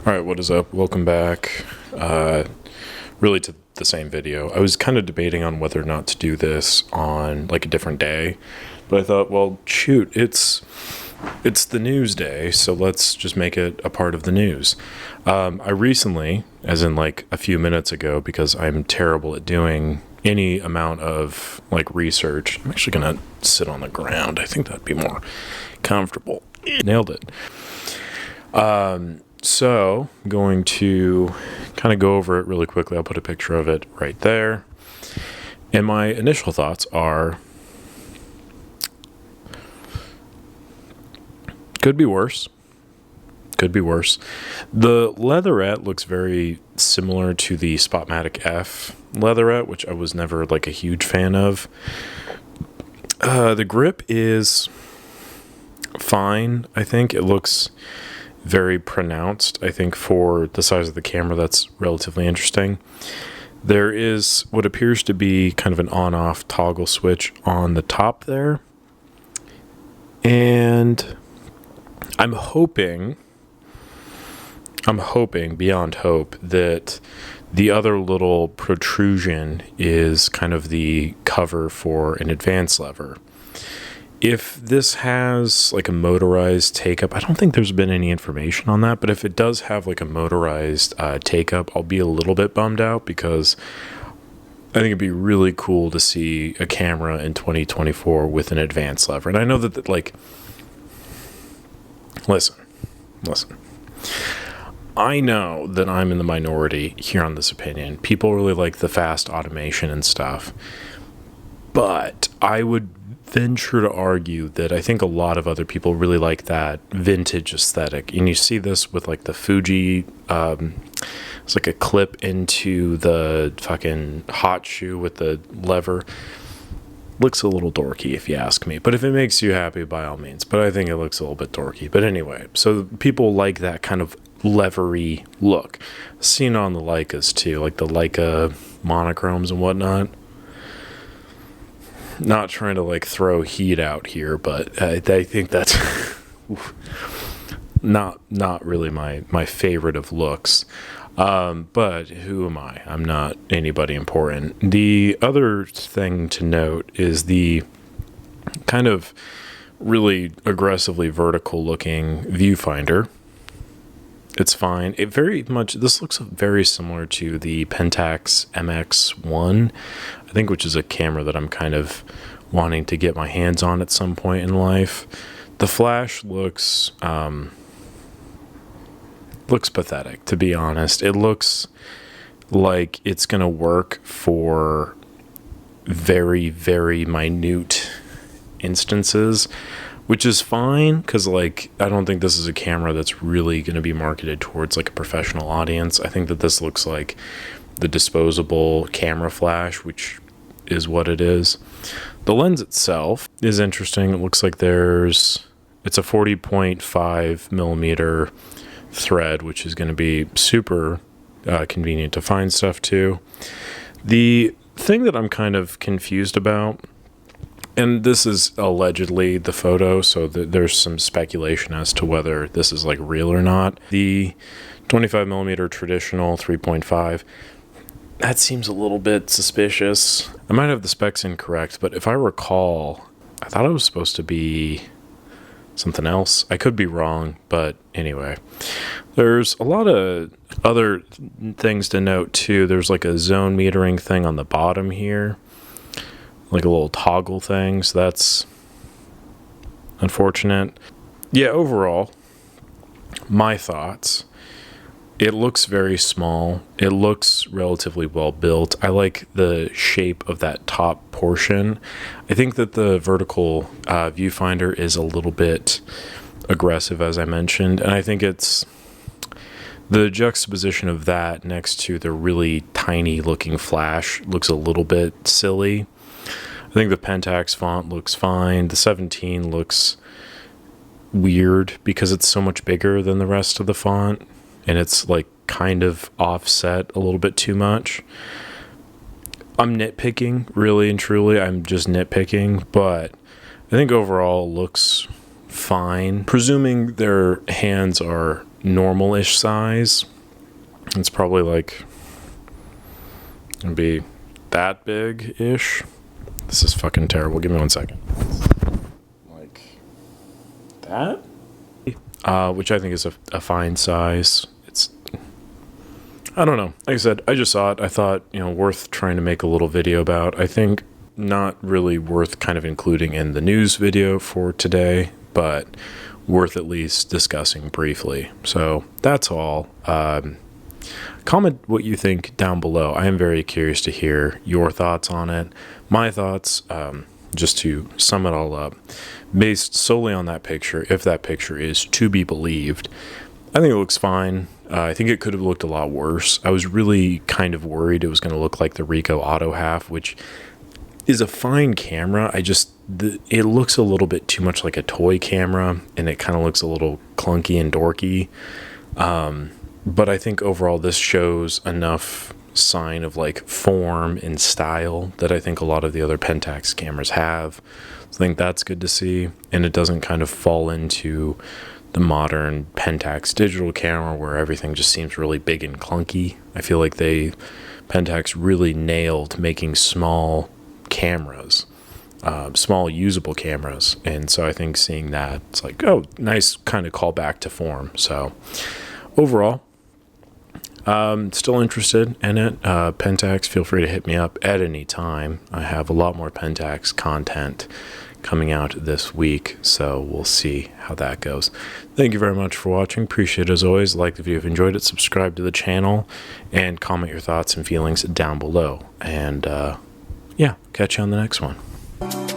All right, what is up? Welcome back. Really to the same video. I was kind of debating on whether or not to do this on like a different day, but I thought, well, shoot, it's the news day, so let's just make it a part of the news. I recently, as in like a few minutes ago, because I'm terrible at doing any amount of like research, I'm actually gonna sit on the ground. I think that'd be more comfortable. Nailed it. So I'm going to kind of go over it really quickly. I'll put a picture of it right there. And my initial thoughts are, could be worse. Could be worse. The leatherette looks very similar to the Spotmatic F leatherette, which I was never like a huge fan of. The grip is fine. I think it looks very pronounced. I think for the size of the camera, that's relatively interesting. There is what appears to be kind of an on-off toggle switch on the top there. And I'm hoping beyond hope that the other little protrusion is kind of the cover for an advance lever. If this has like a motorized take-up, I don't think there's been any information on that, but if it does have like a motorized take-up, I'll be a little bit bummed out because I think it'd be really cool to see a camera in 2024 with an advance lever. And I know that like, listen. I know that I'm in the minority here on this opinion. People really like the fast automation and stuff, but I would venture to argue that I think a lot of other people really like that vintage aesthetic. And you see this with like the Fuji, it's like a clip into the fucking hot shoe with the lever. Looks a little dorky if you ask me, but if it makes you happy, by all means. But I think it looks a little bit dorky. But anyway, so people like that kind of leathery look. Seen on the Leicas too, like the Leica monochromes and whatnot. Not trying to like throw heat out here, but I think that's not really my favorite of looks. But who am I? I'm not anybody important. The other thing to note is the kind of really aggressively vertical looking viewfinder. It's fine. This looks very similar to the Pentax MX1, I think, which is a camera that I'm kind of wanting to get my hands on at some point in life. The flash looks pathetic, to be honest. It looks like it's going to work for very, very minute instances, which is fine because like I don't think this is a camera that's really going to be marketed towards like a professional audience. I think that this looks like the disposable camera flash, which is what it is. The lens itself is interesting. It looks like it's a 40.5 millimeter thread, which is going to be super convenient to find stuff to. The thing that I'm kind of confused about, and this is allegedly the photo, so there's some speculation as to whether this is like real or not. The 25 millimeter traditional 3.5, that seems a little bit suspicious. I might have the specs incorrect, but if I recall, I thought it was supposed to be something else. I could be wrong, but anyway. There's a lot of other things to note too. There's like a zone metering thing on the bottom here, like a little toggle thing, so that's unfortunate. Yeah, overall, my thoughts. It looks very small. It looks relatively well built. I like the shape of that top portion. I think that the vertical viewfinder is a little bit aggressive, as I mentioned, and I think it's the juxtaposition of that next to the really tiny looking flash looks a little bit silly. I think the Pentax font looks fine. The 17 looks weird because it's so much bigger than the rest of the font, and it's like kind of offset a little bit too much. I'm nitpicking, really and truly. I'm just nitpicking, but I think overall it looks fine. Presuming their hands are normal-ish size. It's probably like, it'd be that big-ish. This is fucking terrible. Give me 1 second. Like that? Which I think is a fine size. It's, I don't know. Like I said, I just saw it. I thought, worth trying to make a little video about. I think not really worth kind of including in the news video for today, but worth at least discussing briefly. So that's all. Comment what you think down below. I am very curious to hear your thoughts on it. My thoughts, just to sum it all up, based solely on that picture, if that picture is to be believed, I think it looks fine. I think it could have looked a lot worse. I was really kind of worried it was going to look like the Ricoh Auto Half, which is a fine camera. It looks a little bit too much like a toy camera, and it kind of looks a little clunky and dorky. But I think overall this shows enough sign of like form and style that I think a lot of the other Pentax cameras have. So I think that's good to see, and it doesn't kind of fall into the modern Pentax digital camera where everything just seems really big and clunky. I feel like Pentax really nailed making small cameras, small usable cameras, and so I think seeing that, it's like, oh, nice kind of call back to form. So overall, still interested in it. Pentax, feel free to hit me up at any time. I have a lot more Pentax content coming out this week, so we'll see how that goes. Thank you very much for watching. Appreciate it as always. Like the video if you enjoyed it, subscribe to the channel, and comment your thoughts and feelings down below. And yeah, catch you on the next one.